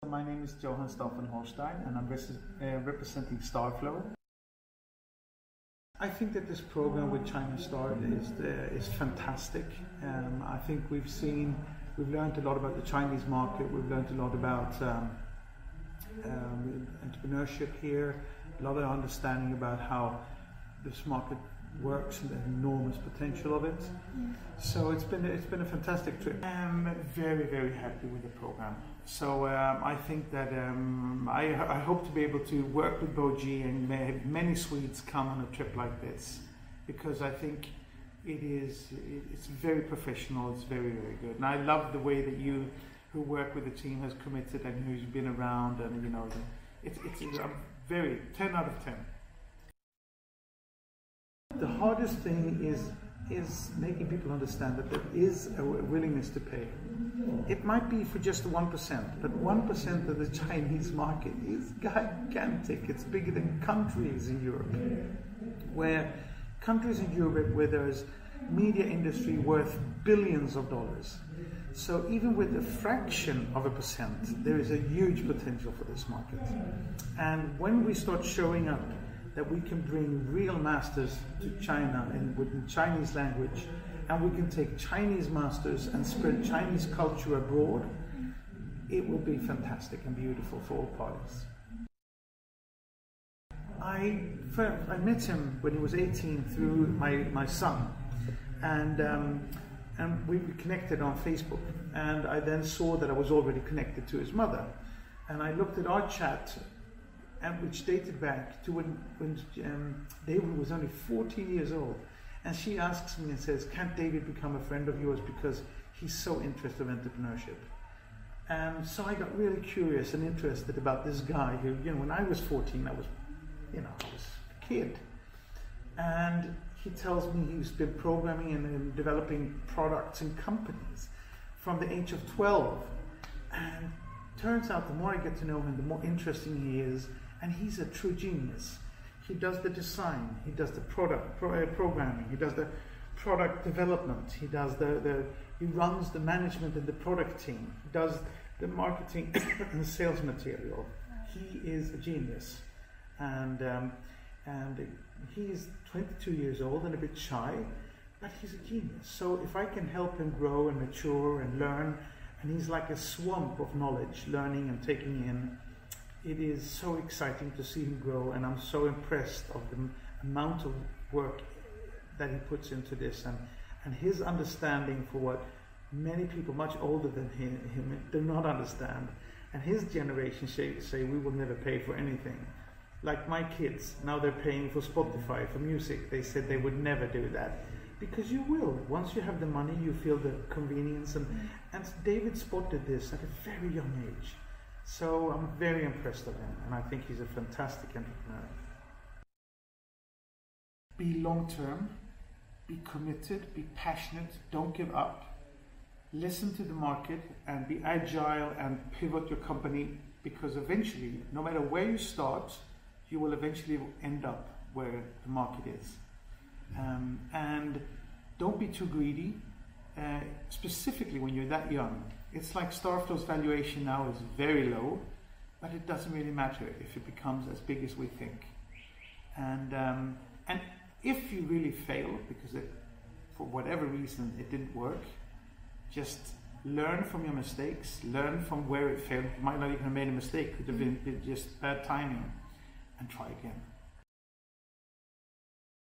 My name is Johan from Holstein and I'm representing Starflow. I think that this program with China Star is fantastic. I think we've learned a lot about the Chinese market, we've learned a lot about entrepreneurship here, a lot of understanding about how this market works and the enormous potential of it. So it's been a fantastic trip. I'm very happy with the program. So I think that I hope to be able to work with Boji and have many Swedes come on a trip like this, because I think it's very professional, it's very good, and I love the way that you who work with the team has committed and who's been around, and you know, it's very 10 out of 10. The hardest thing is making people understand that there is a willingness to pay. It might be for just 1%, but 1% of the Chinese market is gigantic. It's bigger than countries in Europe, where there's media industry worth billions of dollars. So even with a fraction of a percent, there is a huge potential for this market. And when we start showing up that we can bring real masters to China with the Chinese language, and we can take Chinese masters and spread Chinese culture abroad, it will be fantastic and beautiful for all parties. I met him when he was 18 through my son, and we connected on Facebook, and I then saw that I was already connected to his mother, and I looked at our chat, which dated back to when David was only 14 years old. And she asks me and says, "Can't David become a friend of yours because he's so interested in entrepreneurship?" And so I got really curious and interested about this guy who, you know, when I was 14, I was a kid. And he tells me he's been programming and developing products and companies from the age of 12. And turns out the more I get to know him, the more interesting he is. And he's a true genius. He does the design, he does the product programming, he does the product development, he runs the management and the product team, he does the marketing and the sales material. He is a genius, and he's 22 years old and a bit shy, but he's a genius. So if I can help him grow and mature and learn, and he's like a swamp of knowledge, learning and taking in. It is so exciting to see him grow, and I'm so impressed of the amount of work that he puts into this, and his understanding for what many people much older than him do not understand. And his generation say we will never pay for anything. Like my kids, now they're paying for Spotify, for music. They said they would never do that. Because you will. Once you have the money, you feel the convenience. And David spotted this at a very young age. So I'm very impressed with him, and I think he's a fantastic entrepreneur. Be long-term, be committed, be passionate, don't give up. Listen to the market and be agile and pivot your company, because eventually, no matter where you start, you will eventually end up where the market is. And don't be too greedy, specifically when you're that young. It's like Starflow's valuation now is very low, but it doesn't really matter if it becomes as big as we think. And if you really fail, because for whatever reason it didn't work, just learn from your mistakes, learn from where it failed. You might not even have made a mistake, it could have been just bad timing, and try again.